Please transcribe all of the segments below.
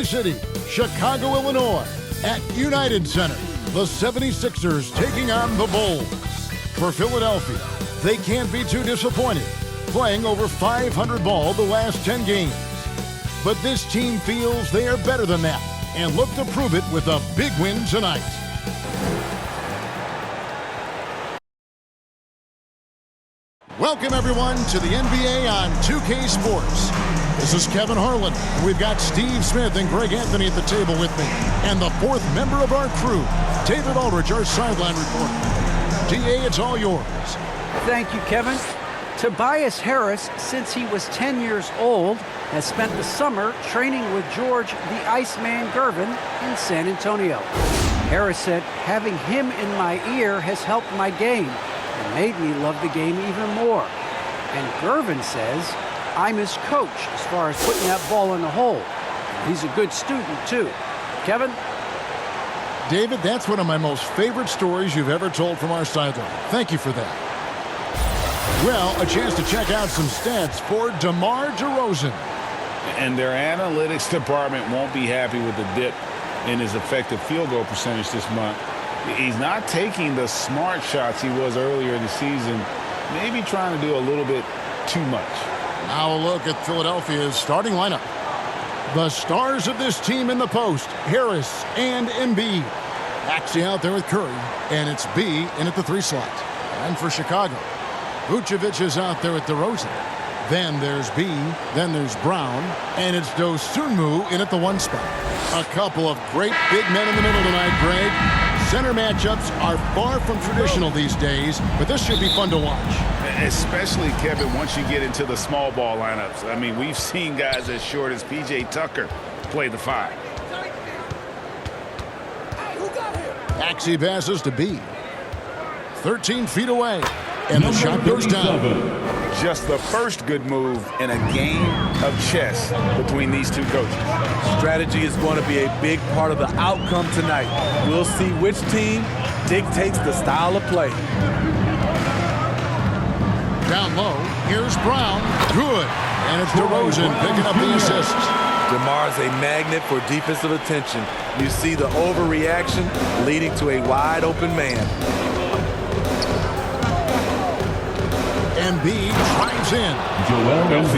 City, Chicago, Illinois, at United Center, the 76ers taking on the Bulls. For Philadelphia, they can't be too disappointed, playing over 500 ball the last 10 games. But this team feels they are better than that and look to prove it with a big win tonight. Welcome, everyone, to the NBA on 2K Sports. This is Kevin Harlan. We've got Steve Smith and Greg Anthony at the table with me. And the fourth member of our crew, David Aldridge, our sideline reporter. DA, it's all yours. Thank you, Kevin. Tobias Harris, since he was 10 years old, has spent the summer training with George the Iceman Gervin in San Antonio. Harris said, having him in my ear has helped my game and made me love the game even more. And Gervin says, I'm his coach as far as putting that ball in the hole. He's a good student, too. Kevin? David, that's one of my most favorite stories you've ever told from our sideline. Thank you for that. Well, a chance to check out some stats for DeMar DeRozan. And their analytics department won't be happy with the dip in his effective field goal percentage this month. He's not taking the smart shots he was earlier in the season, maybe trying to do a little bit too much. Now a look at Philadelphia's starting lineup. The stars of this team in the post, Harris and Embiid. Maxey out there with Curry, and it's B in at the 3 slot. And for Chicago, Vucevic is out there with DeRozan. Then there's B, then there's Brown, and it's Dosunmu in at the 1 spot. A couple of great big men in the middle tonight, Greg. Center matchups are far from traditional these days, but this should be fun to watch. Especially, Kevin, once you get into the small ball lineups. I mean, we've seen guys as short as P.J. Tucker play the 5. Maxey passes to B. 13 feet away, and the shot goes down. Just the first good move in a game of chess between these two coaches. Strategy is going to be a big part of the outcome tonight. We'll see which team dictates the style of play. Down low, here's Brown. Good. And it's DeRozan picking up the assist. DeMar's a magnet for defensive attention. You see the overreaction leading to a wide open man. Embiid drives in.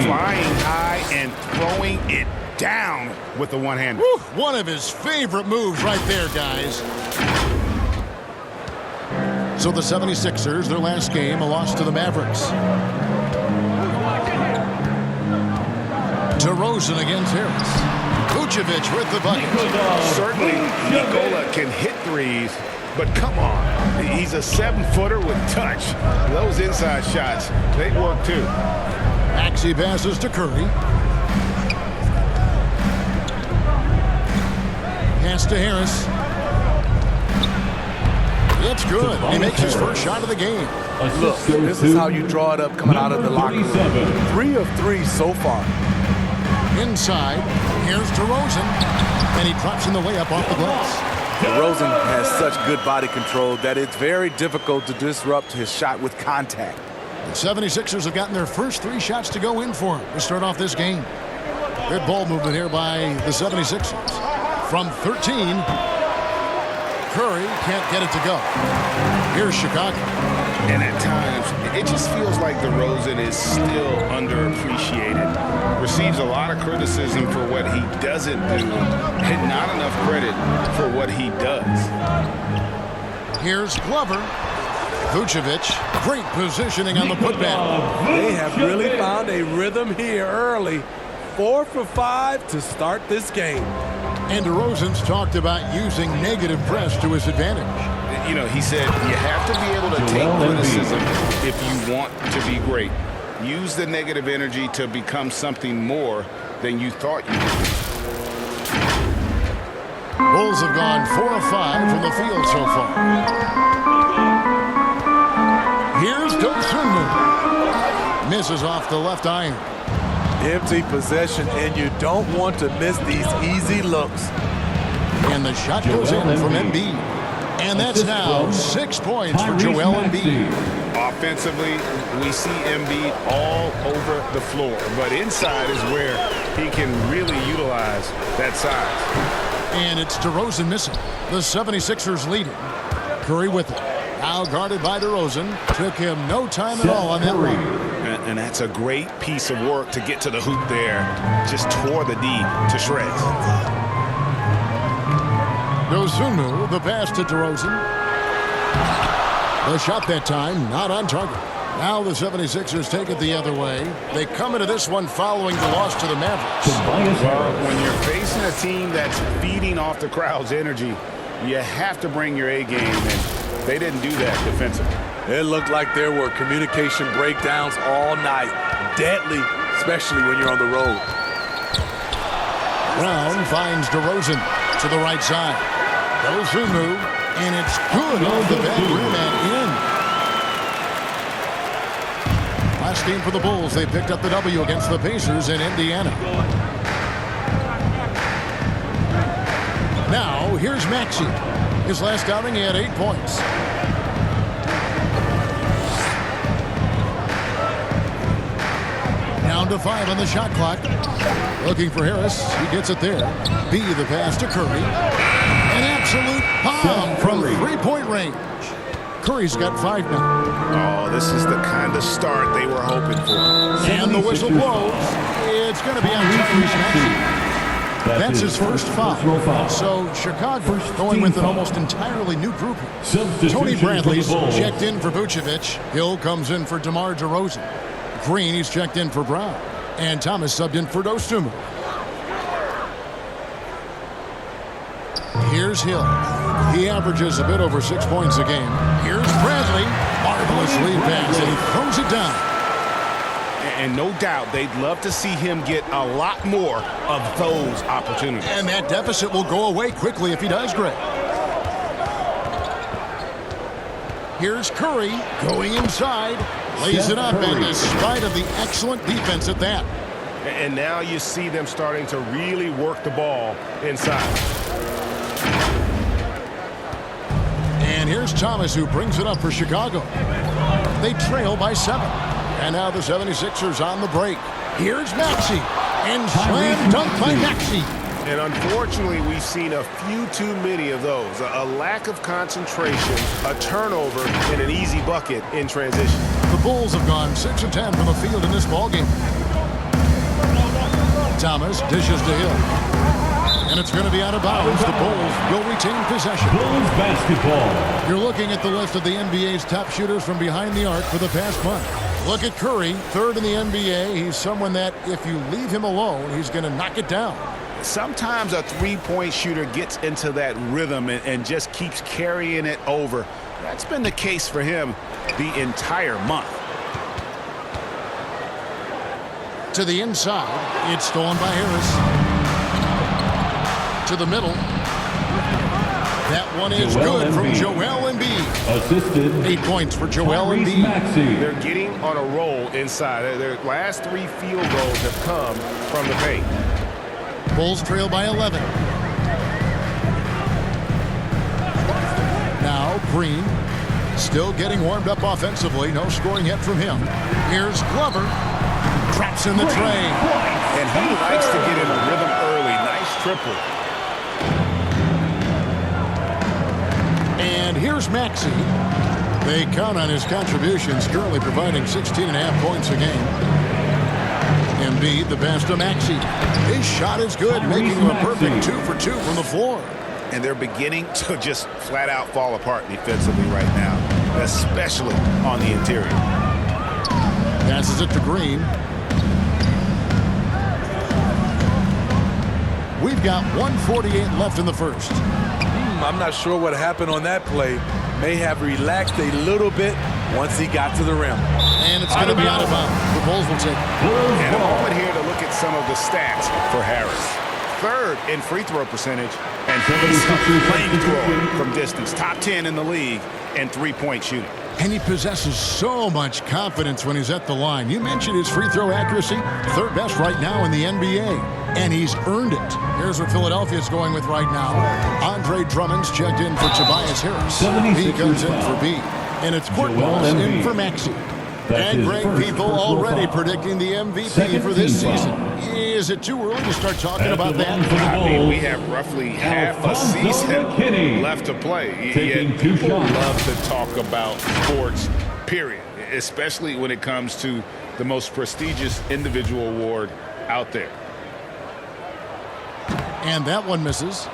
Flying high and throwing it down with the one-hander. One of his favorite moves right there, guys. So the 76ers, their last game, a loss to the Mavericks. DeRozan against Harris. Vucevic with the bucket. Certainly, Nikola can hit threes, but come on. He's a 7-footer with touch. Those inside shots, they work too. Maxey passes to Curry. Pass to Harris. It's good. He makes his first shot of the game. Look, this is how you draw it up coming out of the locker room. 3 of 3 so far. Inside, here's DeRozan, and he drops in the layup off the glass. DeRozan has such good body control that it's very difficult to disrupt his shot with contact. The 76ers have gotten their first 3 shots to go in for him to start off this game. Good ball movement here by the 76ers. From 13, Curry can't get it to go. Here's Chicago. And at times, it just feels like DeRozan is still underappreciated. Receives a lot of criticism for what he doesn't do, and not enough credit for what he does. Here's Glover. Vucevic, great positioning on the putback. They have really found a rhythm here early. 4 for 5 to start this game. And DeRozan's talked about using negative press to his advantage. You know, he said you have to be able to take criticism if you want to be great. Use the negative energy to become something more than you thought you could be. Bulls have gone 4 of 5 from the field so far. Here's Dosunmu. Misses off the left iron. Empty possession, and you don't want to miss these easy looks. And the shot goes in from Embiid. And that's now 6 points for Joel Embiid. Offensively, we see Embiid all over the floor, but inside is where he can really utilize that size. And it's DeRozan missing. The 76ers leading. Curry with it. Now guarded by DeRozan. Took him no time at all on that run. And that's a great piece of work to get to the hoop there. Just tore the D to shreds. Dosunmu, the pass to DeRozan. The shot that time, not on target. Now the 76ers take it the other way. They come into this one following the loss to the Mavericks. Well, when you're facing a team that's feeding off the crowd's energy, you have to bring your A game, and they didn't do that defensively. It looked like there were communication breakdowns all night. Deadly, especially when you're on the road. Brown finds DeRozan to the right side. Dosunmu, and it's good off the back rim and in. Last game for the Bulls, they picked up the W against the Pacers in Indiana. Now, here's Maxey. His last outing, he had 8 points. Down to 5 on the shot clock. Looking for Harris. He gets it there. B, the pass to Curry. An absolute bomb from three-point range. Curry's got 5 now. Oh, this is the kind of start they were hoping for. And the whistle blows. It's going to be on Tyrese Maxey. That's his first foul. So Chicago going with an almost entirely new group here. Tony Bradley's checked in for Vucevic. Hill comes in for DeMar DeRozan. Green, he's checked in for Brown. And Thomas subbed in for Dosunmu. Here's Hill. He averages a bit over 6 points a game. Here's Bradley. Marvelous lead pass, and he throws it down. And no doubt they'd love to see him get a lot more of those opportunities. And that deficit will go away quickly if he does great. Here's Curry going inside. Lays it up, and despite of the excellent defense at that. And now you see them starting to really work the ball inside. And here's Thomas, who brings it up for Chicago. They trail by 7. And now the 76ers on the break. Here's Maxey. And slam dunk by Maxey. And unfortunately, we've seen a few too many of those. A lack of concentration, a turnover, and an easy bucket in transition. The Bulls have gone 6 of 10 from the field in this ballgame. Thomas dishes to Hill. And it's going to be out of bounds. The Bulls will retain possession. Bulls basketball. You're looking at the list of the NBA's top shooters from behind the arc for the past month. Look at Curry, 3rd in the NBA. He's someone that if you leave him alone, he's going to knock it down. Sometimes a three-point shooter gets into that rhythm and just keeps carrying it over. That's been the case for him the entire month. To the inside, it's stolen by Harris. To the middle. That one is good from Joel Embiid. Assisted. 8 points for Joel Embiid. Maxey. They're getting on a roll inside. Their last 3 field goals have come from the paint. Bulls trail by 11. Now Green still getting warmed up offensively. No scoring yet from him. Here's Glover. Traps in the tray. And he likes to get in a rhythm early. Nice triple. And here's Maxey. They count on his contributions, currently providing 16.5 points a game. Embiid, the pass to Maxey. His shot is good, making him a perfect 2 for 2 from the floor. And they're beginning to just flat out fall apart defensively right now, especially on the interior. Passes it to Green. We've got 1:48 left in the first. I'm not sure what happened on that play. May have relaxed a little bit once he got to the rim. And it's going to be out of bounds. The Bulls will take it. And a moment here to look at some of the stats for Harris. 3rd in free throw percentage, and he's a flamethrower from distance. Top 10 in the league in three-point shooting. And he possesses so much confidence when he's at the line. You mentioned his free throw accuracy, 3rd best right now in the NBA. And he's earned it. Here's what Philadelphia's going with right now. Andre Drummond's checked in for Tobias Harris. He comes in for B. And it's Joel Courtnall in Embiid. for Maxey. That's And his great first people personal already foul. predicting the MVP Second for this team season. foul. Is it too early to start talking At about the that? line for the I mean, Bulls, we have roughly half a Alfonso season McKinney. left to play. Taking Yet two people shots. love to talk about sports, period, especially when it comes to the most prestigious individual award out there. And that one misses.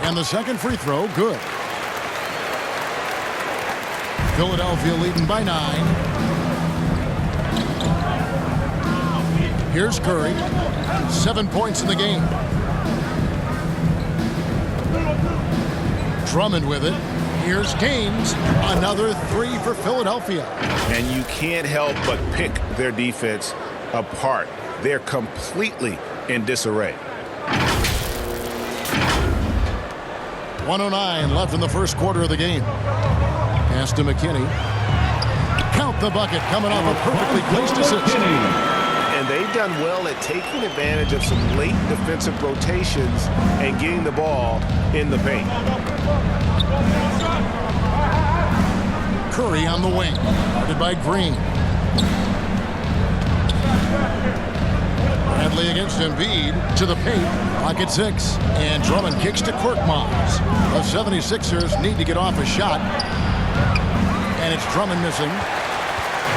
And the second free throw, good. Philadelphia leading by 9. Here's Curry. 7 points in the game. Drummond with it. Here's Gaines. Another 3 for Philadelphia. And you can't help but pick their defense apart. They're completely in disarray. 1:09 left in the first quarter of the game. Pass to McKinney. Count the bucket coming off a perfectly placed assist. And they've done well at taking advantage of some late defensive rotations and getting the ball in the paint. Curry on the wing. Guarded by Green. Bradley against Embiid to the paint. Pocket 6. And Drummond kicks to Korkmaz. The 76ers need to get off a shot. And it's Drummond missing.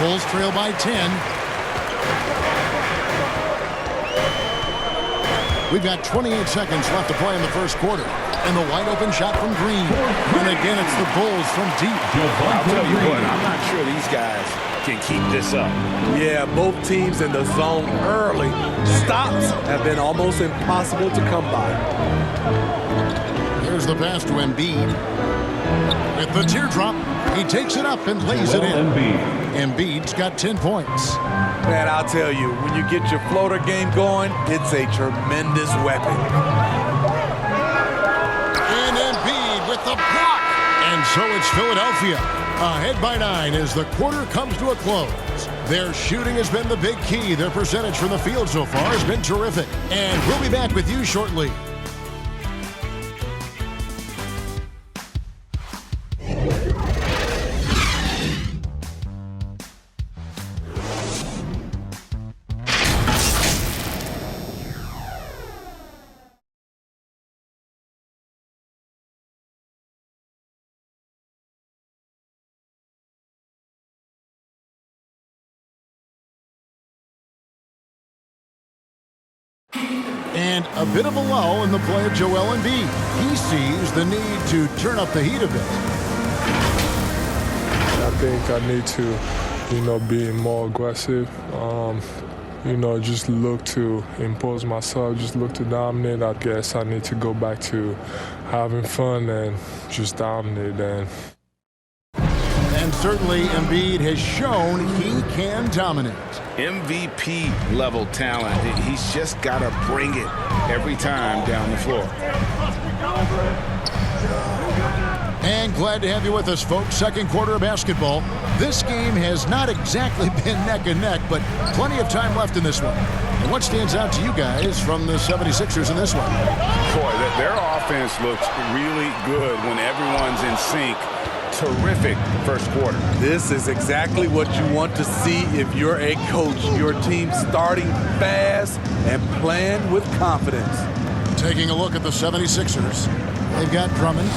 Bulls trail by 10. We've got 28 seconds left to play in the first quarter. And the wide open shot from Green. And again, it's the Bulls from deep. I'll tell you what, I'm not sure these guys can keep this up. Yeah, both teams in the zone early. Stops have been almost impossible to come by. Here's the pass to Embiid. With the teardrop, he takes it up and lays it in. Embiid's got 10 points. Man, I'll tell you, when you get your floater game going, it's a tremendous weapon. And Embiid with the block. And so it's Philadelphia. Ahead by 9 as the quarter comes to a close. Their shooting has been the big key. Their percentage from the field so far has been terrific. And we'll be back with you shortly. And a bit of a lull in the play of Joel Embiid. He sees the need to turn up the heat a bit. I think I need to, be more aggressive. Just look to impose myself, just look to dominate. I guess I need to go back to having fun and just dominate. And certainly Embiid has shown he can dominate. MVP level talent. He's just got to bring it every time down the floor. And glad to have you with us, folks. Second quarter of basketball. This game has not exactly been neck and neck, but plenty of time left in this one. And what stands out to you guys from the 76ers in this one? Boy, their offense looks really good when everyone's in sync. Terrific first quarter. This is exactly what you want to see if you're a coach. Your team starting fast and playing with confidence. Taking a look at the 76ers. They've got Drummond.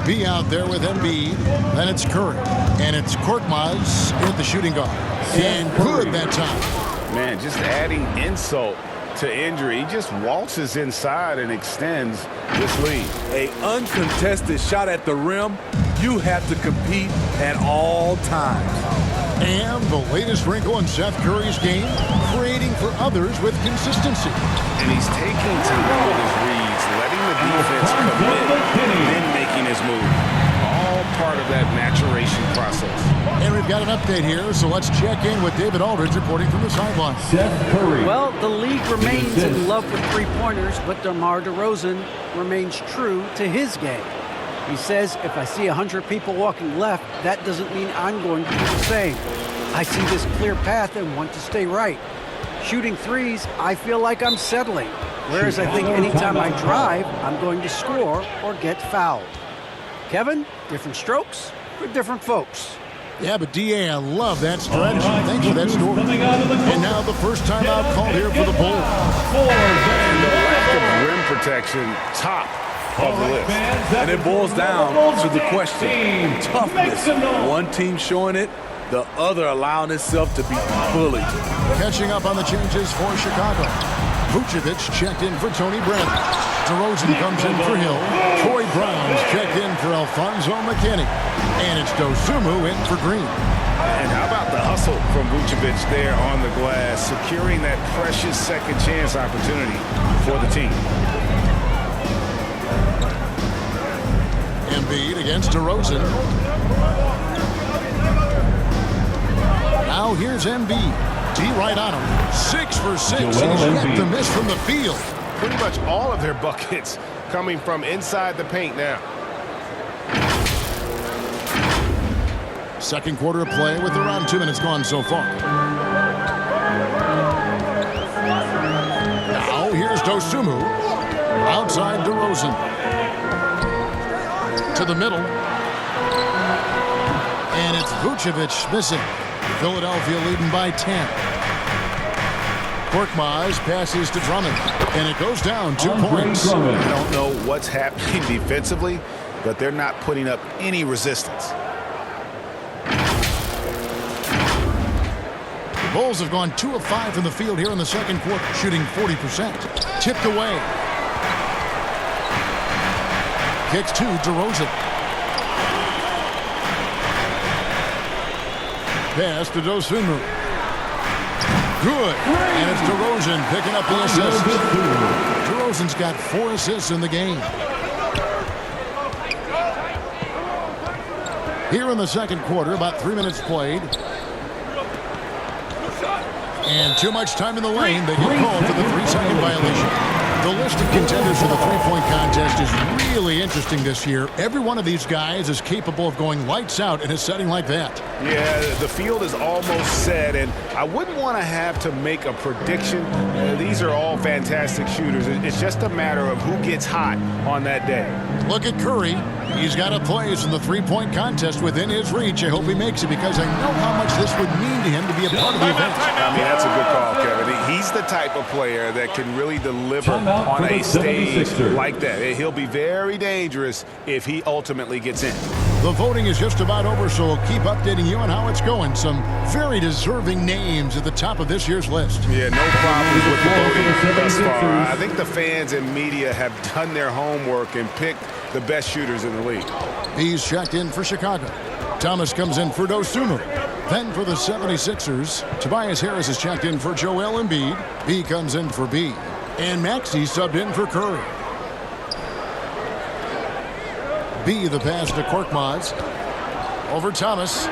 Be out there with Embiid. Then it's Curry. And it's Korkmaz at the shooting guard. And good that time. Man, just adding insult to injury. He just waltzes inside and extends this lead. A uncontested shot at the rim, you have to compete at all times. And the latest wrinkle in Seth Curry's game, creating for others with consistency. And he's taking time with his reads, letting the defense commit, then making his move. All part of that maturation process. And we've got an update here, so let's check in with David Aldridge reporting from the sideline. Seth Curry. Well, the league remains in love with three-pointers, but DeMar DeRozan remains true to his game. He says, if I see 100 people walking left, that doesn't mean I'm going to do the same. I see this clear path and want to stay right. Shooting threes, I feel like I'm settling. Whereas I think anytime I drive, I'm going to score or get fouled. Kevin, different strokes for different folks. Yeah, but D.A., I love that strategy. Thanks for that story. And now the first timeout called here for the Bulls. And the lack of rim protection, top of the list. And it boils down to the question, toughness. One team showing it, the other allowing itself to be bullied. Catching up on the changes for Chicago. Vucevic checked in for Tony Bradley. DeRozan comes in for Hill. Troy Brown's checked in for Alfonso McKinney. And it's Dosunmu in for Green. And how about the hustle from Vucevic there on the glass, securing that precious second chance opportunity for the team. Embiid against DeRozan. Now here's Embiid. D right on him. 6 for 6. He's yet to miss from the field. Pretty much all of their buckets coming from inside the paint now. Second quarter of play with around 2 minutes gone so far. Now here's Dosunmu. Outside DeRozan. To the middle. And it's Vucevic missing. Philadelphia leading by 10. Korkmaz passes to Drummond. And it goes down 2 points. I don't know what's happening defensively, but they're not putting up any resistance. The Bulls have gone 2 of 5 from the field here in the second quarter, shooting 40%. Tipped away. Kicks to DeRozan. Pass to Dosunmu. Good. And it's DeRozan picking up the assist. DeRozan's got 4 assists in the game. Here in the second quarter, about 3 minutes played. And too much time in the lane. They get called for the 3-second violation. The list of contenders for the three-point contest is really interesting this year. Every one of these guys is capable of going lights out in a setting like that. Yeah, the field is almost set, and I wouldn't want to have to make a prediction. These are all fantastic shooters. It's just a matter of who gets hot on that day. Look at Curry. He's got a place in the three-point contest within his reach. I hope he makes it because I know how much this would mean to him to be a part of the event. I mean, that's a good call, Kevin. He's the type of player that can really deliver on a stage like that. He'll be very dangerous if he ultimately gets in. The voting is just about over, so we'll keep updating you on how it's going. Some very deserving names at the top of this year's list. Yeah, no problems with the voting thus far. I think the fans and media have done their homework and picked the best shooters in the league. He's checked in for Chicago. Thomas comes in for Dosunmu. Then for the 76ers, Tobias Harris is checked in for Joel Embiid. B comes in for B. And Maxey subbed in for Curry. B, the pass to Korkmaz. Over Thomas.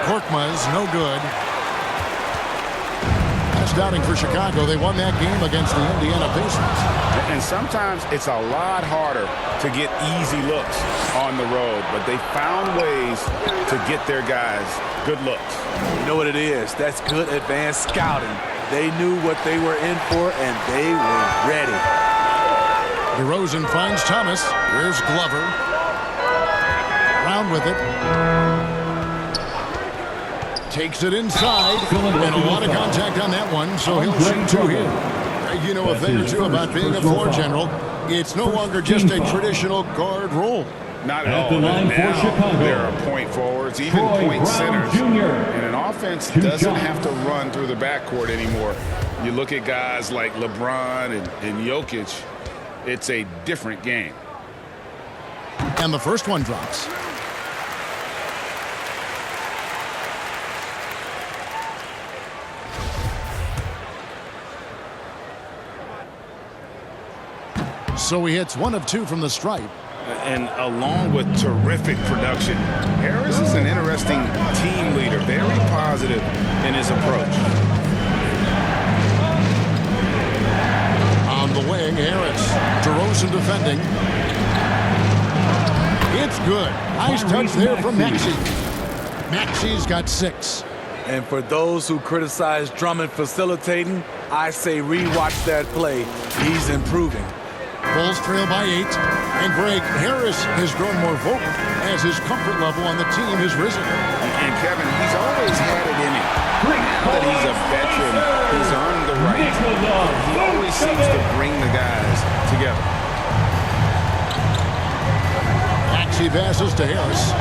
Korkmaz, no good. That's downing for Chicago. They won that game against the Indiana Pacers. And sometimes it's a lot harder to get easy looks on the road, but they found ways to get their guys good looks. You know what it is? That's good advanced scouting. They knew what they were in for, and they were ready. DeRozan finds Thomas. Here's Glover. Round with it. Takes it inside. And a lot of contact on that one, so he'll shoot 2 here. You know a thing or two about being a floor general. It's no longer just a traditional guard role. Not at all. Now there are point forwards, even point centers. And an offense doesn't have to run through the backcourt anymore. You look at guys like LeBron and Jokic, it's a different game. And the first one drops. So he hits 1 of 2 from the stripe. And along with terrific production, Harris is an interesting team leader, very positive in his approach. On the wing, Harris. DeRozan defending. It's good. Nice touch there from Maxey. Maxey's got 6. And for those who criticize Drummond facilitating, I say rewatch that play. He's improving. Bulls trail by 8. And Greg, Harris has grown more vocal as his comfort level on the team has risen. And Kevin, he's always had it in him. Now that he's a veteran, he's earned the right. He always seems to bring the guys together. Maxey passes to Harris.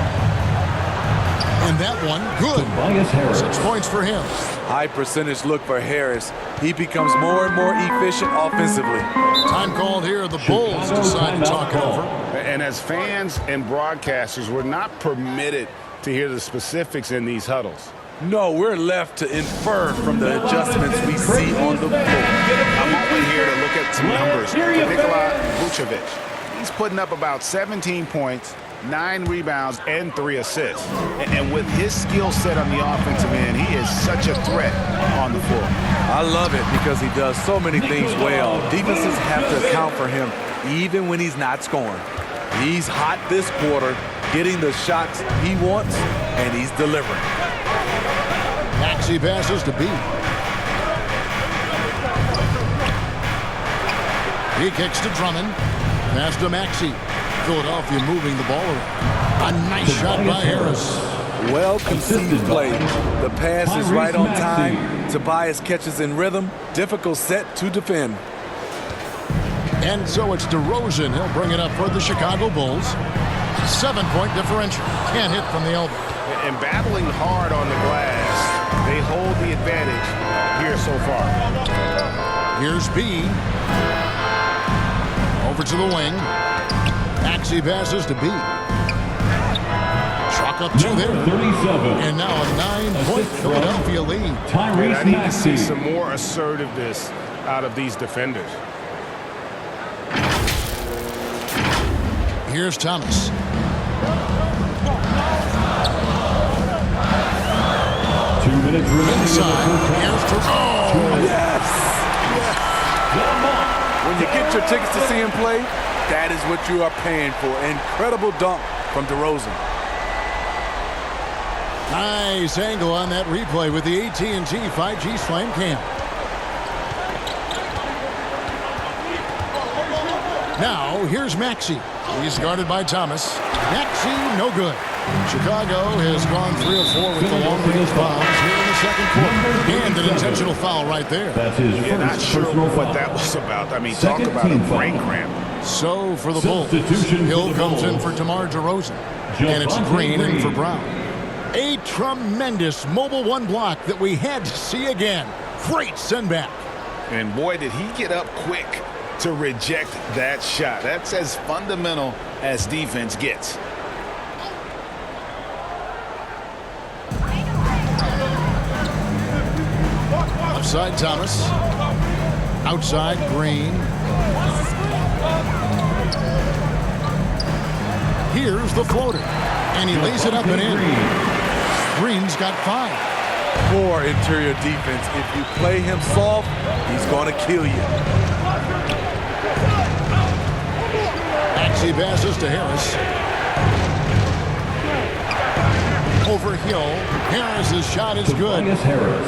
And that one, good. 6 points for him. High percentage look for Harris. He becomes more and more efficient offensively. Time called here. The Bulls decide to talk it over. And as fans and broadcasters, we're not permitted to hear the specifics in these huddles. No, we're left to infer from the adjustments we see on the floor. I'm only here to look at some numbers. Nikola Vucevic, he's putting up about 17 points, 9 rebounds, and 3 assists. And with his skill set on the offensive end, he is such a threat on the floor. I love it because he does so many things well. Defenses have to account for him even when he's not scoring. He's hot this quarter, getting the shots he wants, and he's delivering. Maxey passes to B. He kicks to Drummond. Pass to Maxey. Philadelphia moving the ball around. A nice shot by Harris. Well conceived play. The pass is right on time. Tobias catches in rhythm. Difficult set to defend. And so it's DeRozan. He'll bring it up for the Chicago Bulls. 7-point differential. Can't hit from the elbow. And battling hard on the glass, they hold the advantage here so far. Here's B. Over to the wing. Maxey passes to B. Chalk up 2 there. 37. And now a 9-point Philadelphia lead. And I need to see some more assertiveness out of these defenders. Here's Thomas. Inside. Here's Toronto. Yes! When you get your tickets to see him play, that is what you are paying for. Incredible dunk from DeRozan. Nice angle on that replay with the AT&T 5G Slam Cam. Now, here's Maxey. He's guarded by Thomas. Maxey, no good. Chicago has gone 3 of 4 with the long-range fouls here in the second quarter. And an intentional foul right there. That's his You're not first sure personal what foul. that was about. I mean, talk Second about a team brain foul. cramp. So for the Bulls, Substitution Hill for the comes in Bulls. for DeMar DeRozan. And it's Javonte Green in Green. for Brown. A tremendous mobile one block that we had to see again. Great send back. And boy, did he get up quick to reject that shot. That's as fundamental as defense gets. Outside Thomas. Outside Green. Here's the floater. And he lays it up and in. Green's got 5. Poor interior defense. If you play him soft, he's going to kill you. Maxey passes to Harris. Over Hill. Harris's shot is good.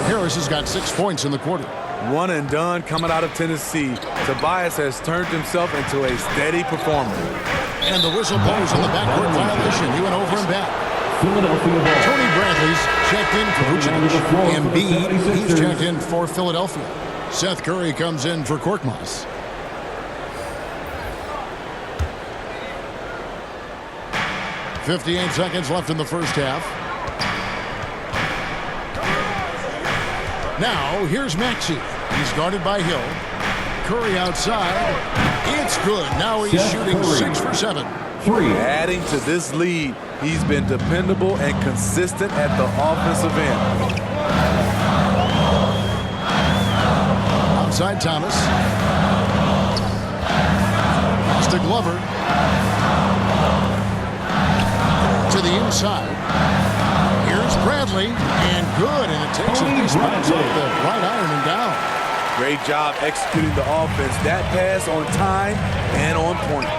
Harris has got 6 points in the quarter. One and done coming out of Tennessee. Tobias has turned himself into a steady performer. And the whistle blows on the backcourt violation. He went over and back. Philadelphia ball. Tony Bradley's checked in for Vucevic. Embiid, he's checked in for Philadelphia. Seth Curry comes in for Korkmaz. .58 seconds left in the first half. Now, here's Maxey. He's guarded by Hill. Curry outside. It's good. Now he's shooting 6 for 7. 3. Adding to this lead, he's been dependable and consistent at the offensive end. Outside Thomas. Pass to Glover. To the inside. Here's Bradley. And good. And it takes a piece off the right iron and down. Great job executing the offense. That pass on time and on point.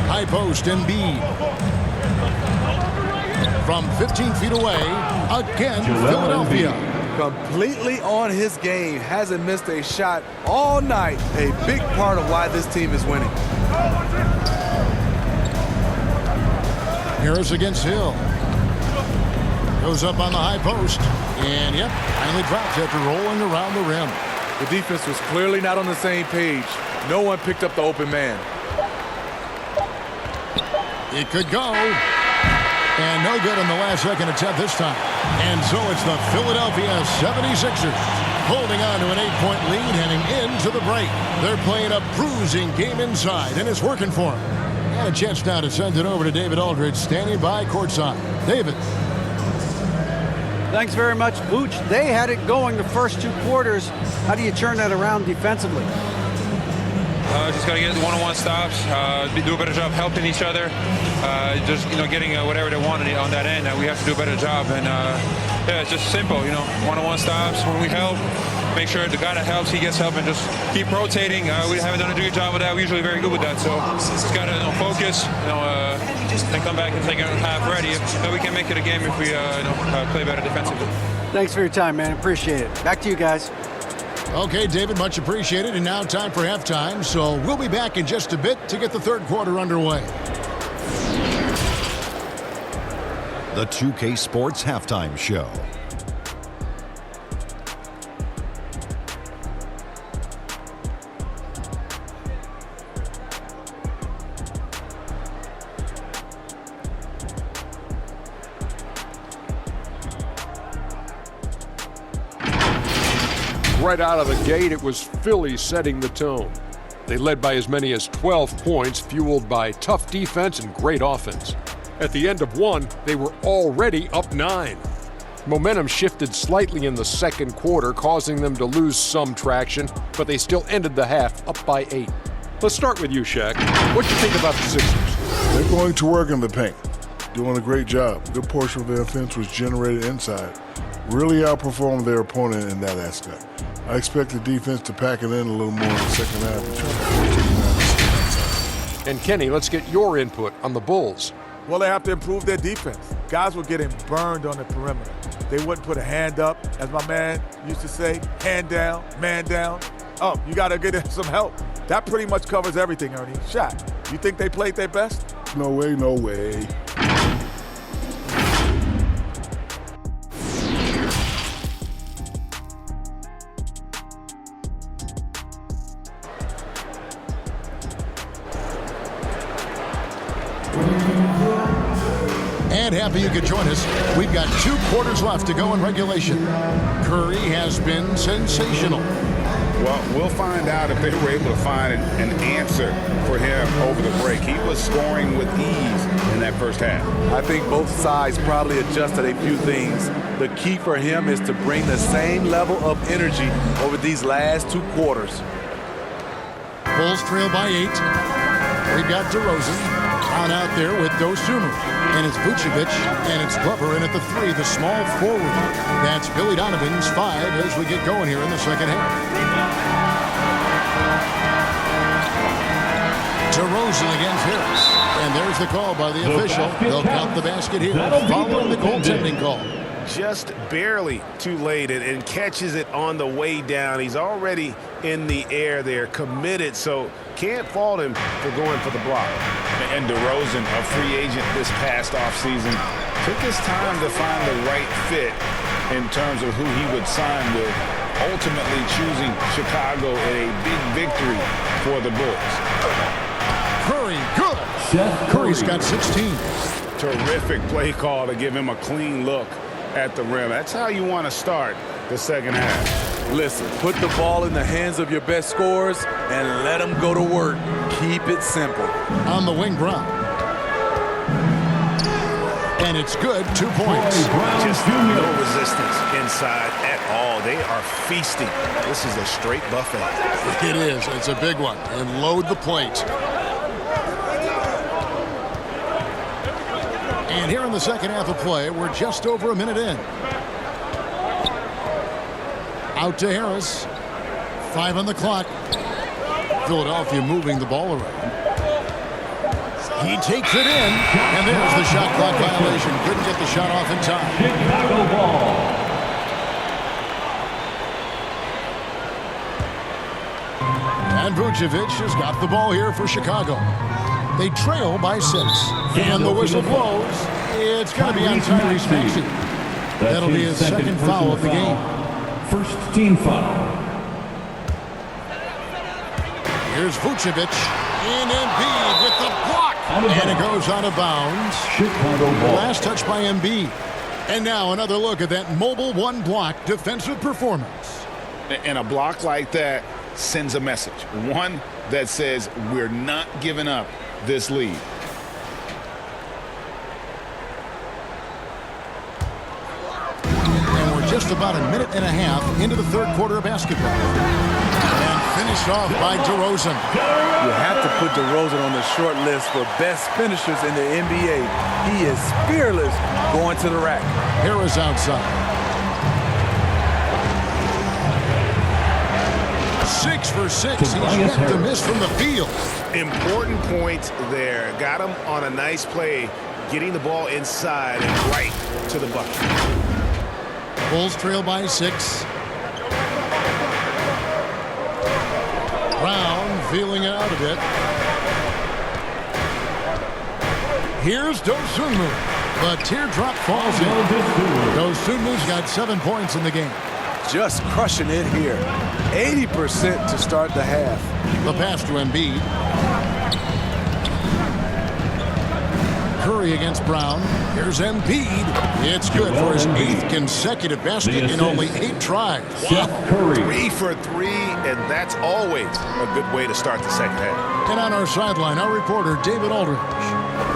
High post, Embiid. From 15 feet away, again, Philadelphia. Completely on his game. Hasn't missed a shot all night. A big part of why this team is winning. Harris against Hill. Goes up on the high post. And, yep, finally drops after rolling around the rim. The defense was clearly not on the same page. No one picked up the open man. It could go. And no good on the last-second attempt this time. And so it's the Philadelphia 76ers holding on to an 8-point lead heading into the break. They're playing a bruising game inside, and it's working for them. And a chance now to send it over to David Aldridge, standing by courtside. David. Thanks very much, Booch. They had it going the first 2 quarters. How do you turn that around defensively? Just got to get one-on-one stops, do a better job helping each other, just, getting whatever they want on that end. We have to do a better job. And, yeah, it's just simple, one-on-one stops. When we help, make sure the guy that helps, he gets help, and just keep rotating. We haven't done a good job with that. We're usually very good with that. So just got to focus, and come back and take a half ready. We can make it a game if we play better defensively. Thanks for your time, man. Appreciate it. Back to you guys. Okay, David, much appreciated. And now time for halftime. So we'll be back in just a bit to get the third quarter underway. The 2K Sports Halftime Show. Right out of the gate, it was Philly setting the tone. They led by as many as 12 points, fueled by tough defense and great offense. At the end of one, they were already up 9. Momentum shifted slightly in the second quarter, causing them to lose some traction, but they still ended the half up by 8. Let's start with you, Shaq. What do you think about the Sixers? They're going to work in the paint, doing a great job. A good portion of their offense was generated inside. Really outperformed their opponent in that aspect. I expect the defense to pack it in a little more in the second half. And Kenny, let's get your input on the Bulls. Well, they have to improve their defense. Guys were getting burned on the perimeter. They wouldn't put a hand up, as my man used to say, hand down, man down. Oh, you got to get some help. That pretty much covers everything, Ernie. Shaq, you think they played their best? No way, no way. And happy you could join us. We've got 2 quarters left to go in regulation. Curry has been sensational. Well, we'll find out if they were able to find an answer for him over the break. He was scoring with ease in that first half. I think both sides probably adjusted a few things. The key for him is to bring the same level of energy over these last 2 quarters. Bulls trail by 8. We've got DeRozan on out there with Dosunmu. And it's Vucevic, and it's Glover in at the 3, the small forward. That's Billy Donovan's 5 as we get going here in the second half. DeRozan against Harris. And there's the call by the official. They'll count the basket here following the goaltending call. Just barely too late and catches it on the way down. He's already in the air there, committed, so can't fault him for going for the block. And DeRozan, a free agent this past offseason, took his time to find the right fit in terms of who he would sign with, ultimately choosing Chicago in a big victory for the Bulls. Curry, good. Curry's got 16. Terrific play call to give him a clean look at the rim. That's how you want to start the second half. Listen, put the ball in the hands of your best scorers and let them go to work. Keep it simple. On the wing, Brown. And it's good, 2 points. Just no resistance inside at all. They are feasting. This is a straight buffet. It is. It's a big one. And load the plate. And here in the second half of play, we're just over a minute in. Out to Harris. 5 on the clock. Philadelphia moving the ball around. He takes it in, and there's the shot clock violation. Couldn't get the shot off in time. Chicago ball. And Vucevic has got the ball here for Chicago. They trail by 6. And the whistle blows. It's going to be on Tyrese Maxey. That'll be his second foul of the game. First team foul. Here's Vucevic. In Embiid with the block. And it goes out of bounds. Chicago ball. Last touch by Embiid. And now another look at that mobile one block defensive performance. And a block like that sends a message. One that says we're not giving up this lead. And we're just about a minute and a half into the third quarter of basketball. And finished off by DeRozan. You have to put DeRozan on the short list for best finishers in the NBA. He is fearless going to the rack. Harris outside. 6 for 6. He's yet to miss from the field. Important point there. Got him on a nice play, getting the ball inside and right to the bucket. Bulls trail by 6. Brown feeling it out a bit. Here's Dosunmu. The teardrop falls in. Dosunmu's got 7 points in the game. Just crushing it here. 80% to start the half. The pass to Embiid. Curry against Brown. Here's Embiid. It's good for his 8th consecutive basket in only 8 tries. Wow. 3 for 3, and that's always a good way to start the second half. And on our sideline, our reporter, David Aldridge.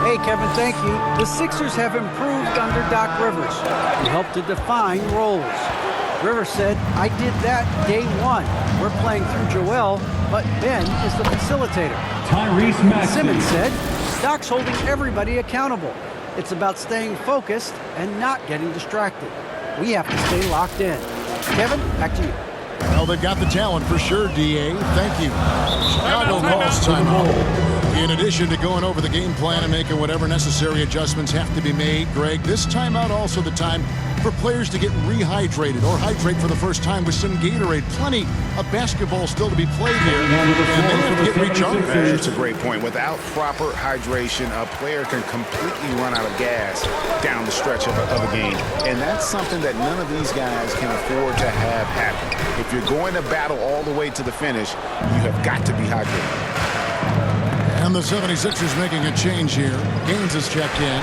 Hey, Kevin, thank you. The Sixers have improved under Doc Rivers. He helped to define roles. Rivers said, I did that day 1. We're playing through Joel, but Ben is the facilitator. Tyrese Maxey. Simmons said, Doc's holding everybody accountable. It's about staying focused and not getting distracted. We have to stay locked in. Kevin, back to you. Well, they've got the talent for sure, D.A. Thank you. Chicago calls timeout. In addition to going over the game plan and making whatever necessary adjustments have to be made, Greg, this timeout also the time for players to get rehydrated or hydrate for the first time with some Gatorade. Plenty of basketball still to be played here, and they have to get recharged. That's a great point. Without proper hydration, a player can completely run out of gas down the stretch of a game. And that's something that none of these guys can afford to have happen. If you're going to battle all the way to the finish, you have got to be hydrated. And the 76ers making a change here. Gaines has checked in.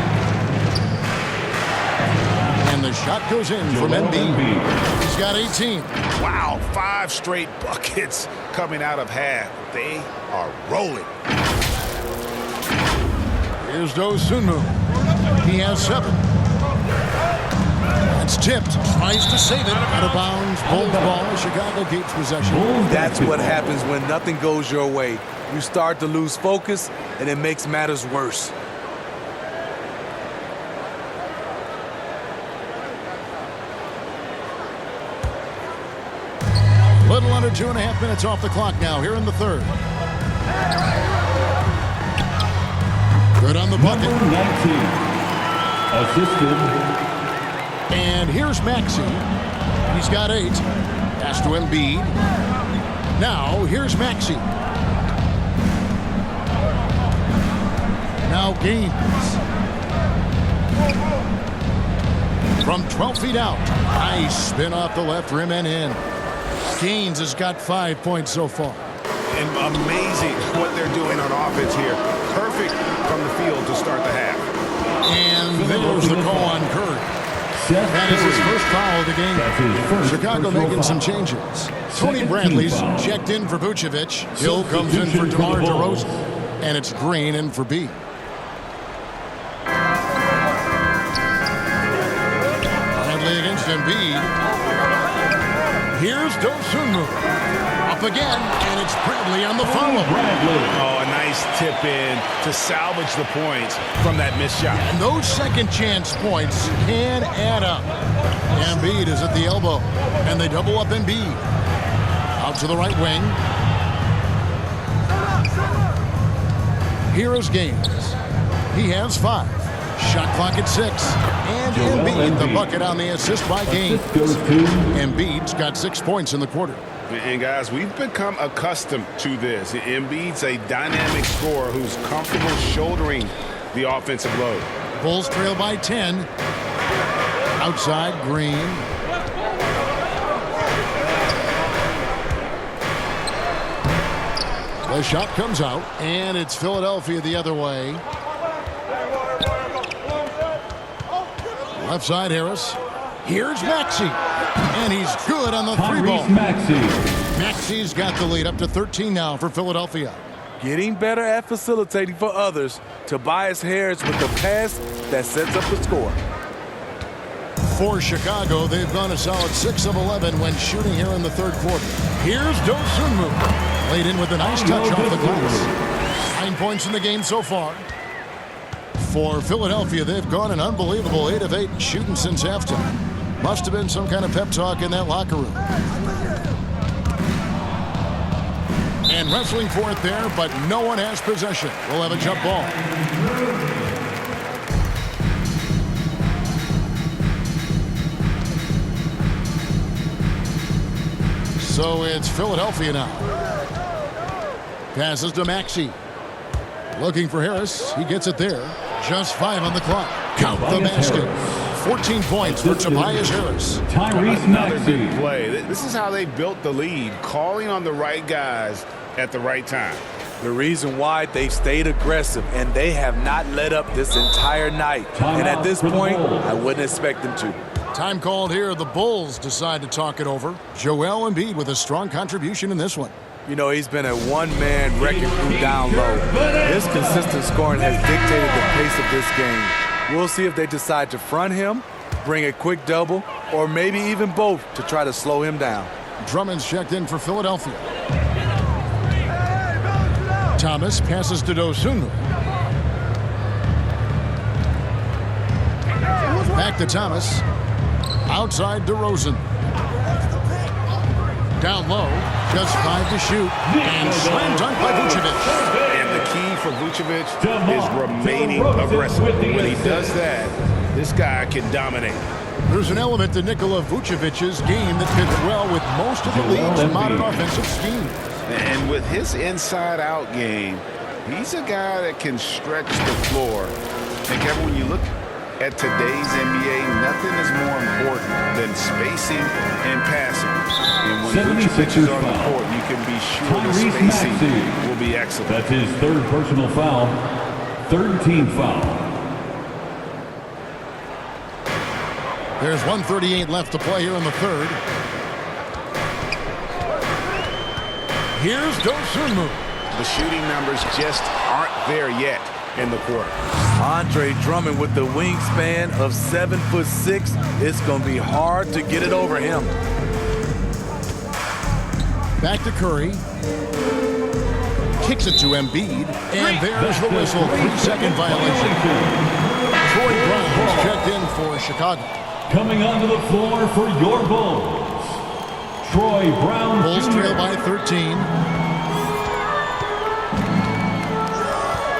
And the shot goes in from Embiid. He's got 18. Wow, 5 straight buckets coming out of half. They are rolling. Here's Dosunmu. He has 7. It's tipped. Tries to save it. Out of bounds. Bulls ball. Chicago keeps possession. That's what happens when nothing goes your way. You start to lose focus, and it makes matters worse. Little under 2.5 minutes off the clock now here in the third. Good on the bucket. Number 19. Assisted. And here's Maxey. He's got 8. Pass to Embiid. Now here's Maxey. Now Gaines. From 12 feet out. Nice spin off the left rim and in. Gaines has got 5 points so far. And amazing what they're doing on offense here. Perfect from the field to start the half. And there's the call on Curry. That is his first foul of the game. Chicago making some changes. Tony Bradley's checked in for Vucevic. Hill comes in for DeMar DeRozan. And it's Green in for B. Bradley against Embiid. Here's Dosunmu. Up again, and it's Bradley on the follow. Oh, a nice tip in to salvage the points from that missed shot. And those second chance points can add up. Embiid is at the elbow, and they double up Embiid. Out to the right wing. Here is Gaines. He has 5. Shot clock at 6. And Embiid, the bucket on the assist by Gaines. Embiid's got 6 points in the quarter. And guys, we've become accustomed to this. Embiid's a dynamic scorer who's comfortable shouldering the offensive load. Bulls trail by 10. Outside, Green. The shot comes out, and it's Philadelphia the other way. Left side, Harris. Here's Maxey. And he's good on the 3-ball. Maxey's got the lead up to 13 now for Philadelphia. Getting better at facilitating for others. Tobias Harris with the pass that sets up the score. For Chicago, they've gone a solid 6 of 11 when shooting here in the third quarter. Here's Dosunmu. Laid in with a nice touch off the glass. 9 points in the game so far. For Philadelphia, they've gone an unbelievable 8 of 8 shooting since halftime. Must have been some kind of pep talk in that locker room. And wrestling for it there, but no one has possession. We'll have a jump ball. So it's Philadelphia now. Passes to Maxey. Looking for Harris. He gets it there. Just 5 on the clock. Count the basket. 14 points for Tobias Harris. Another big play. This is how they built the lead, calling on the right guys at the right time. The reason why they've stayed aggressive, and they have not let up this entire night. And at this point, I wouldn't expect them to. Time called here. The Bulls decide to talk it over. Joel Embiid with a strong contribution in this one. You know, he's been a one-man wrecking crew down low. His consistent scoring has dictated the pace of this game. We'll see if they decide to front him, bring a quick double, or maybe even both to try to slow him down. Drummond's checked in for Philadelphia. Thomas passes to Dosunmu. Back to Thomas. Outside DeRozan. Down low. Just 5 to shoot. And slam dunk by Vucevic. And the key for Vucevic is remaining aggressive. When he does that, this guy can dominate. There's an element to Nikola Vucevic's game that fits well with most of the league's modern offensive scheme. And with his inside-out game, he's a guy that can stretch the floor. And Kevin, when you look at today's NBA, nothing is more important than spacing and passing. And when Vucevic is on the court, you can be sure the spacing will be excellent. That's his 3rd personal foul, 3rd team foul. There's 1:38 left to play here in the third. Here's Dosunmu. The shooting numbers just aren't there yet in the quarter. Andre Drummond with the wingspan of 7'6". It's going to be hard to get it over him. Back to Curry. Kicks it to Embiid. And there's the whistle. 3-second violation. Troy Brown's checked in for Chicago. Coming onto the floor for your Bulls, Troy Brown Bulls Jr. trail by 13.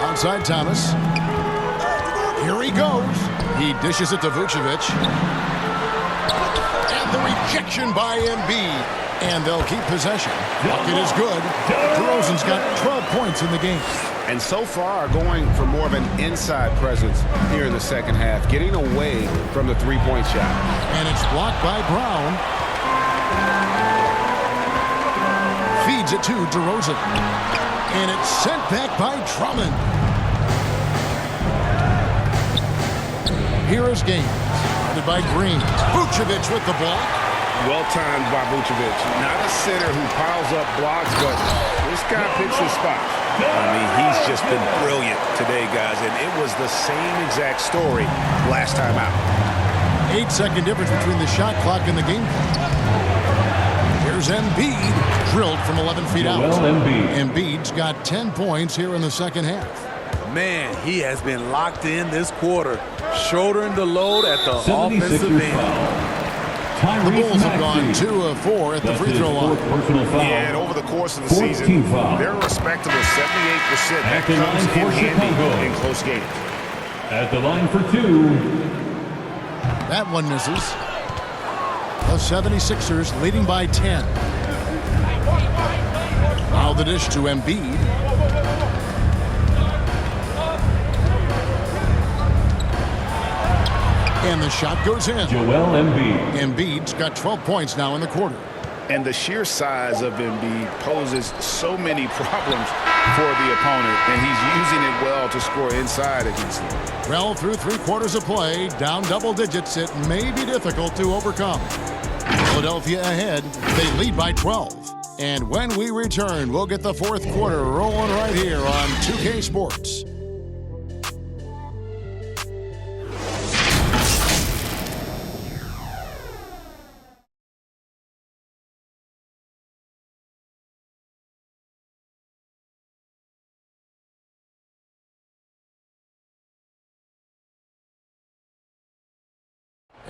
Outside Thomas. Here he goes. He dishes it to Vucevic. And the rejection by Embiid. And they'll keep possession. Bucket is good. DeRozan's got 12 points in the game. And so far going for more of an inside presence here in the second half, getting away from the three-point shot. And it's blocked by Brown. Feeds it to DeRozan. And it's sent back by Drummond. Here is Gaines. Guarded by Green. Vucevic with the block. Well-timed by Vucevic. Not a center who piles up blocks, but this guy picks his spot. I mean, he's just been brilliant today, guys, and it was the same exact story last time out. 8-second difference between the shot clock and the game clock. Here's Embiid, drilled from 11 feet out. Embiid's got 10 points here in the second half. Man, he has been locked in this quarter, shouldering the load at the offensive end. The Bulls have gone 2 of 4 at the free throw line. Yeah, and over the course of the season, they're a respectable 78%. That comes in handy in close games. At the line for two. That one misses. The 76ers leading by 10. Now the dish to Embiid. And the shot goes in. Joel Embiid. Embiid's got 12 points now in the quarter. And the sheer size of Embiid poses so many problems for the opponent, and he's using it well to score inside against them. Well, through 3 quarters of play, down double digits, it may be difficult to overcome. Philadelphia ahead. They lead by 12. And when we return, we'll get the 4th quarter rolling right here on 2K Sports.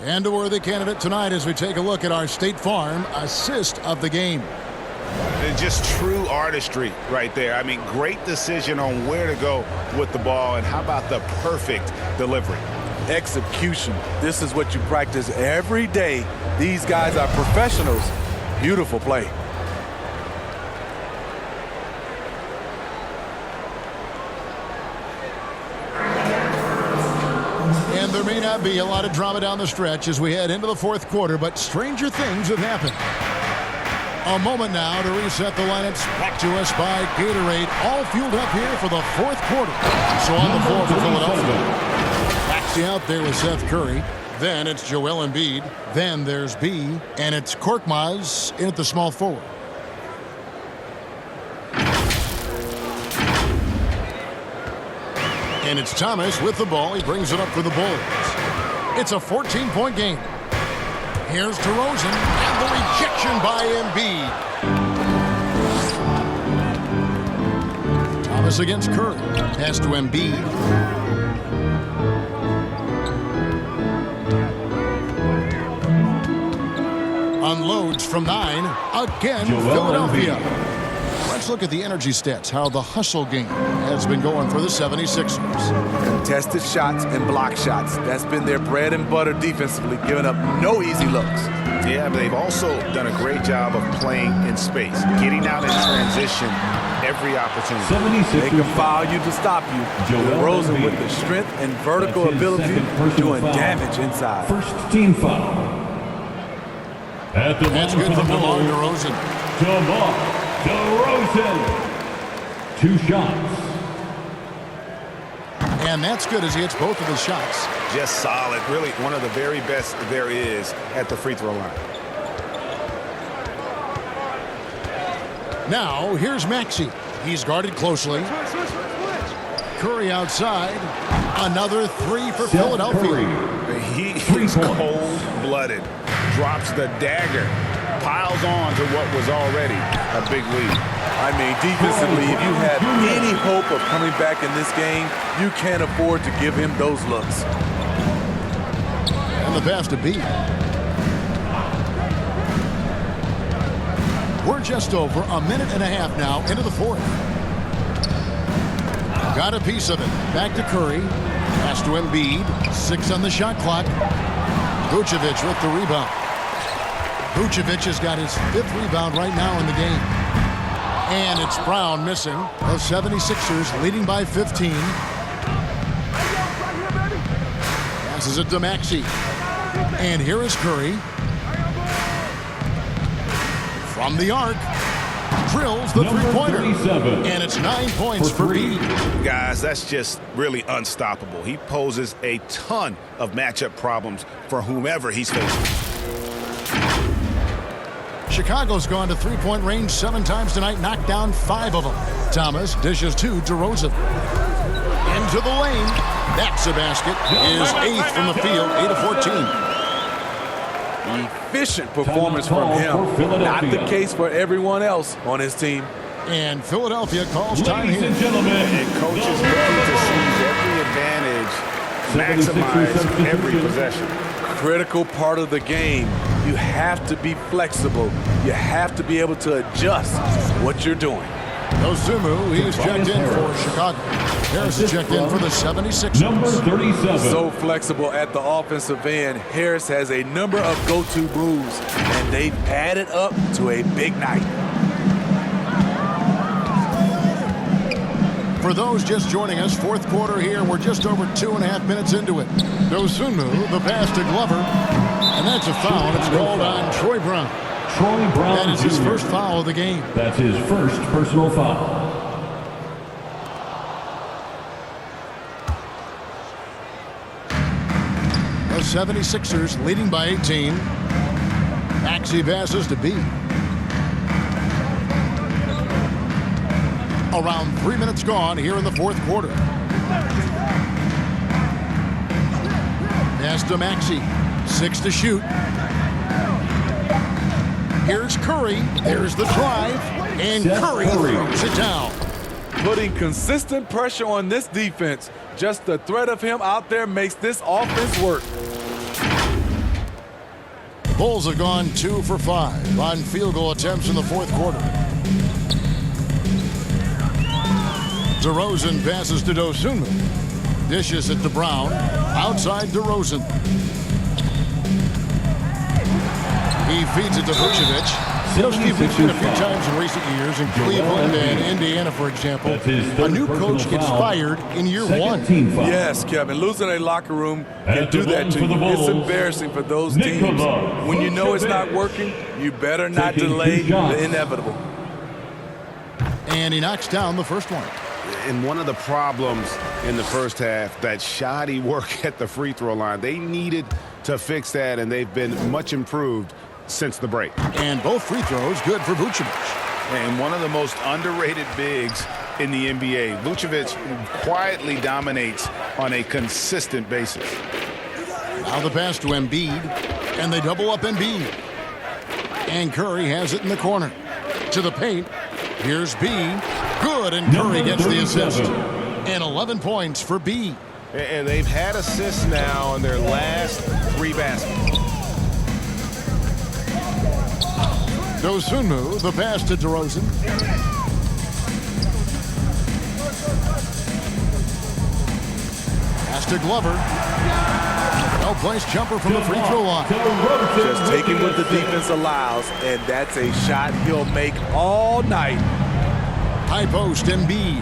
And a worthy candidate tonight as we take a look at our State Farm assist of the game. And just true artistry right there. I mean, great decision on where to go with the ball, and how about the perfect delivery? Execution. This is what you practice every day. These guys are professionals. Beautiful play. And there may not be a lot of drama down the stretch as we head into the 4th quarter, but stranger things have happened. A moment now to reset the lineups. Back to us by Gatorade. All fueled up here for the 4th quarter. So on the floor for Philadelphia. Maxey out there with Seth Curry. Then it's Joel Embiid. Then there's B. And it's Korkmaz in at the small forward. And it's Thomas with the ball. He brings it up for the Bulls. It's a 14-point game. Here's DeRozan, and the rejection by Embiid. Thomas against Curry. Pass to Embiid. Unloads from 9. Again, Joel Philadelphia. Embiid. Let's look at the energy stats, how the hustle game has been going for the 76ers. Contested shots and block shots. That's been their bread and butter defensively, giving up no easy looks. Yeah, but they've also done a great job of playing in space, getting out in transition every opportunity. 76ers. They can foul you to stop you. DeRozan with the strength and vertical ability, doing damage inside. First team foul. At the That's line good for from the DeMar Bulls, DeRozan. DeMar DeRozan. 2 shots. And that's good as he hits both of his shots. Just solid. Really one of the very best there is at the free throw line. Now, here's Maxey. He's guarded closely. Curry outside. Another 3 for Philadelphia. He is cold-blooded. Drops the dagger. Piles on to what was already a big lead. I mean, defensively, if you have any hope of coming back in this game, you can't afford to give him those looks. And the pass to B. We're just over a minute and a half now into the 4th. Got a piece of it. Back to Curry. Pass to Embiid. 6 on the shot clock. Vucevic with the rebound. Vucevic has got his 5th rebound right now in the game. And it's Brown missing. The 76ers leading by 15. Passes it to Maxey. And here is Curry. From the arc. Drills the three-pointer. And it's 9 points for B. Guys, that's just really unstoppable. He poses a ton of matchup problems for whomever he's facing. Chicago's gone to three-point range 7 times tonight, knocked down 5 of them. Thomas dishes to DeRozan. Into the lane. That's a basket. His 8th from the field, 8 of 14. Efficient performance from him. Not the case for everyone else on his team. And Philadelphia calls time here. Ladies and gentlemen, And coaches looking to seize every advantage, maximize every possession. Critical part of the game. You have to be flexible. You have to be able to adjust what you're doing. Dosunmu, he's checked in for Chicago. Harris is checked in for the 76ers. Number 37. So flexible at the offensive end. Harris has a number of go-to moves, and they've added up to a big night. For those just joining us, fourth quarter here. We're just over 2.5 minutes into it. Dosunmu, the pass to Glover. And that's a foul. It's called on Troy Brown. Troy Brown That is his Jr. first foul of the game. That's his first personal foul. The 76ers leading by 18. Maxey passes to B. Around 3 minutes gone here in the fourth quarter. Pass to Maxey. 6 to shoot. Here's Curry. There's the drive. And Curry throws it down. Putting consistent pressure on this defense. Just the threat of him out there makes this offense work. The Bulls have gone 2 for 5 on field goal attempts in the fourth quarter. DeRozan passes to Dosunmu. Dishes it to Brown. Outside DeRozan. He feeds it to Vucevic. You know, Steve, we've seen a few times in recent years in Cleveland and Indiana, for example, a new coach gets fired in year one. Yes, Kevin. Losing a locker room can do that to you. It's embarrassing for those teams. When you know it's not working, you better not delay the inevitable. And he knocks down the first one. And one of the problems in the first half, that shoddy work at the free throw line. They needed to fix that, and they've been much improved since the break. And both free throws good for Vucevic. And one of the most underrated bigs in the NBA. Vucevic quietly dominates on a consistent basis. Now the pass to Embiid, and they double up Embiid. And Curry has it in the corner. To the paint. Here's B. Good, and Curry gets the assist. And 11 points for B. And they've had assists now on their last 3 baskets. Dosunmu, the pass to DeRozan. Pass to Glover. Well-placed jumper from the free throw line. Just taking what the defense allows, and that's a shot he'll make all night. High post, Embiid.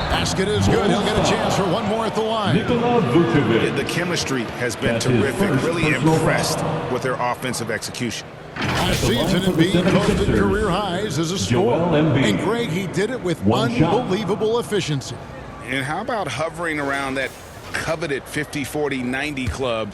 Basket is good. He'll get a chance for one more at the line. The chemistry has been terrific. Really impressed with their offensive execution. Last season, Embiid posted career highs as a scorer. And Greg, he did it with unbelievable efficiency. And how about hovering around that coveted 50-40-90 club?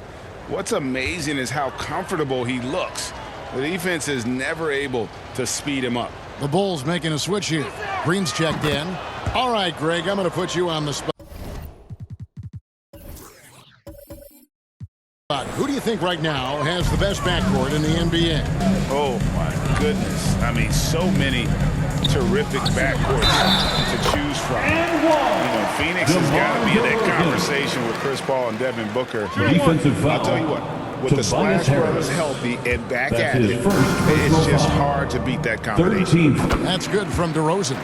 What's amazing is how comfortable he looks. The defense is never able to speed him up. The Bulls making a switch here. Green's checked in. All right, Greg, I'm going to put you on the spot. Who do you think right now has the best backcourt in the NBA? Oh, my goodness. I mean, so many terrific backcourts to choose from. You know, Phoenix has got to be in that conversation with Chris Paul and Devin Booker. I'll tell you what. With the Splash Brothers healthy and back at it, it's just hard to beat that combination. That's good from DeRozan.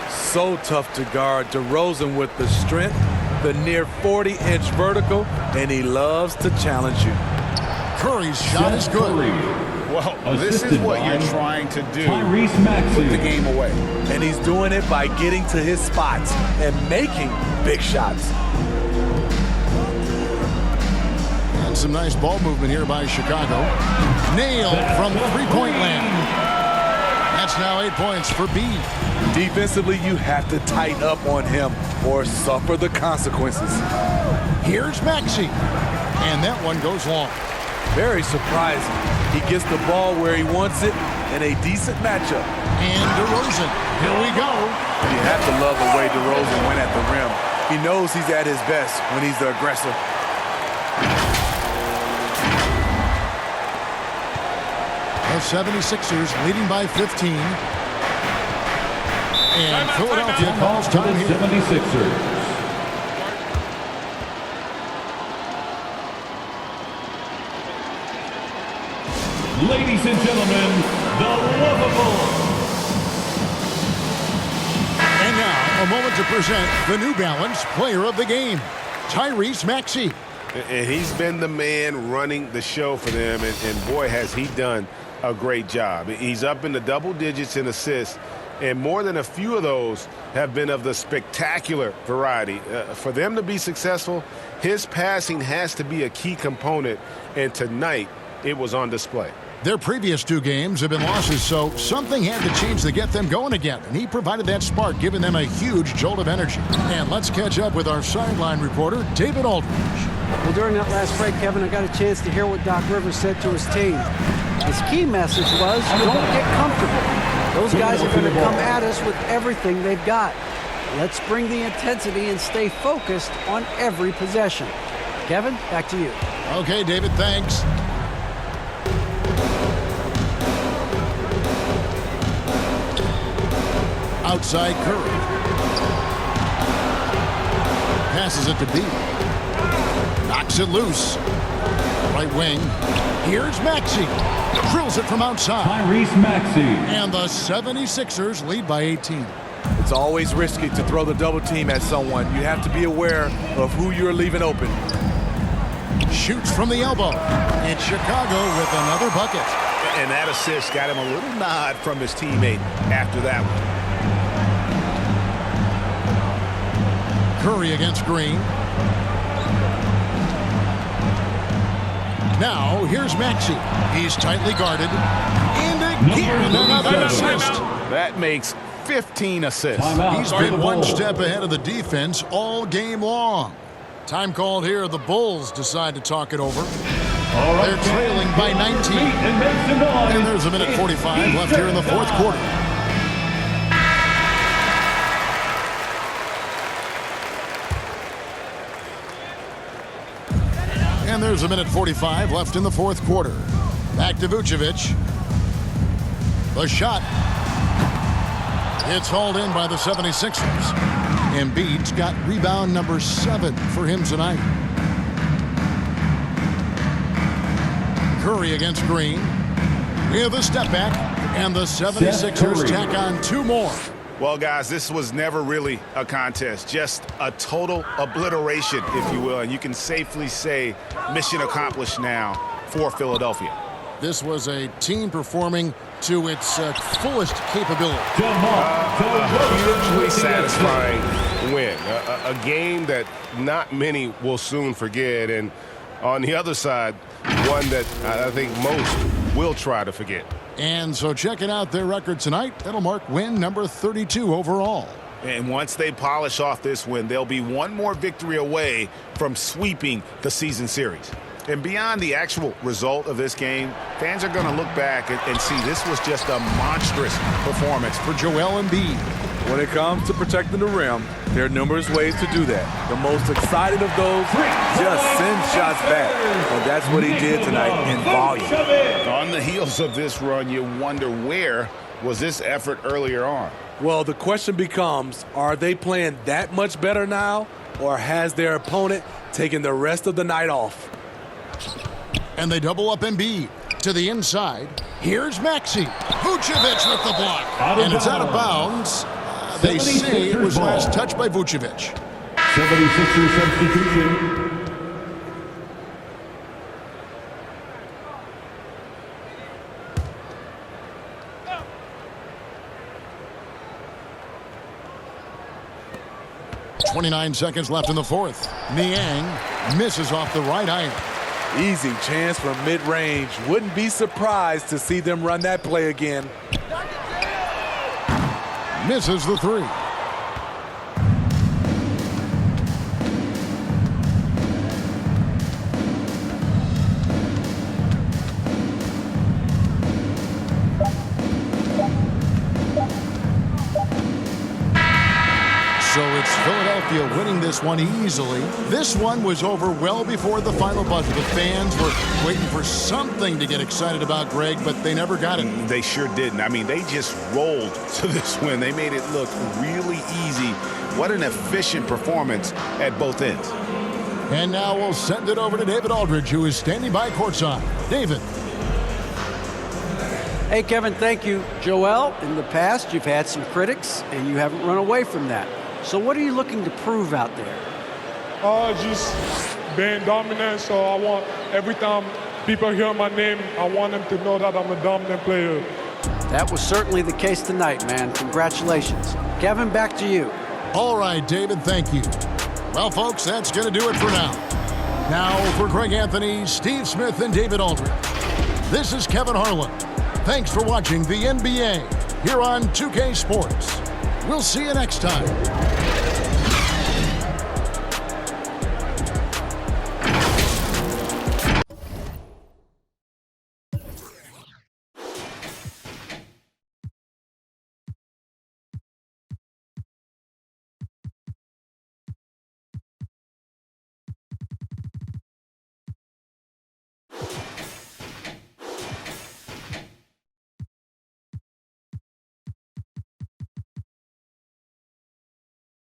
So tough to guard. DeRozan with the strength, the near 40-inch vertical, and he loves to challenge you. Curry's shot is good. Well, this is what you're trying to do. Put the game away. And he's doing it by getting to his spots and making big shots. Some nice ball movement here by Chicago. Nailed from three-point land. That's now 8 points for B. Defensively, you have to tighten up on him or suffer the consequences. Here's Maxey. And that one goes long. Very surprising. He gets the ball where he wants it in a decent matchup. And DeRozan. Here we go. You have to love the way DeRozan went at the rim. He knows he's at his best when he's the aggressor. The 76ers leading by 15. And Philadelphia calls time here. 76ers. Ladies and gentlemen, the lovable. And And now, a moment to present the New Balance Player of the Game, Tyrese Maxey. And he's been the man running the show for them, and boy, has he done a great job. He's up in the double digits in assists, and more than a few of those have been of the spectacular variety. For them to be successful, his passing has to be a key component, and tonight it was on display. Their previous 2 games have been losses, so something had to change to get them going again, and he provided that spark, giving them a huge jolt of energy. And let's catch up with our sideline reporter, David Aldridge. Well, during that last break, Kevin, I got a chance to hear what Doc Rivers said to his team. His key message was, don't get comfortable. Those guys are going to come at us with everything they've got. Let's bring the intensity and stay focused on every possession. Kevin, back to you. Okay, David, thanks. Outside Curry. Passes it to B. Knocks it loose. Right wing. Here's Maxey. Drills it from outside. Tyrese Maxey. And the 76ers lead by 18. It's always risky to throw the double team at someone. You have to be aware of who you're leaving open. Shoots from the elbow. And Chicago with another bucket. And that assist got him a little nod from his teammate after that one. Curry against Green. Now, here's Maxey. He's tightly guarded. And again, another assist. That makes 15 assists. He's been one step ahead of the defense all game long. Time called here. The Bulls decide to talk it over. They're trailing by 19. And there's a minute 45 left here in the fourth quarter. And there's a minute 45 left in the fourth quarter. Back to Vucevic. The shot. It's hauled in by the 76ers. Embiid's got rebound number 7 for him tonight. Curry against Green. With a step back. And the 76ers tack on 2 more. Well, guys, this was never really a contest, just a total obliteration, if you will. And you can safely say mission accomplished now for Philadelphia. This was a team performing to its fullest capability. A hugely satisfying win. A game that not many will soon forget. And on the other side, one that I think most will try to forget. And so checking out their record tonight, that'll mark win number 32 overall. And once they polish off this win, they'll be one more victory away from sweeping the season series. And beyond the actual result of this game, fans are going to look back and see this was just a monstrous performance for Joel Embiid. When it comes to protecting the rim, there are numerous ways to do that. The most excited of those, just send shots back. And that's what he did tonight in volume. On the heels of this run, you wonder where was this effort earlier on? Well, the question becomes, are they playing that much better now, or has their opponent taken the rest of the night off? And they double up Embiid to the inside. Here's Maxey. Vucevic with the block. And it's out of bounds. They say it was last touched by Vucevic. 76ers substitution. .29 seconds left in the fourth. Niang misses off the right iron. Easy chance from mid-range. Wouldn't be surprised to see them run that play again. Misses the 3. So it's Philadelphia winning this one easily. This one was over well before the final buzzer. The fans were waiting for something to get excited about, Greg, but they never got it. They sure didn't. I mean, they just rolled to this win. They made it look really easy. What an efficient performance at both ends. And now we'll send it over to David Aldridge, who is standing by courtside. David. Hey, Kevin, thank you. Joel, in the past, you've had some critics, and you haven't run away from that. So what are you looking to prove out there? Just being dominant, so I want every time people hear my name, I want them to know that I'm a dominant player. That was certainly the case tonight, man. Congratulations. Kevin, back to you. All right, David, thank you. Well, folks, that's going to do it for now. Now, for Greg Anthony, Steve Smith, and David Aldridge, this is Kevin Harlan. Thanks for watching the NBA here on 2K Sports. We'll see you next time.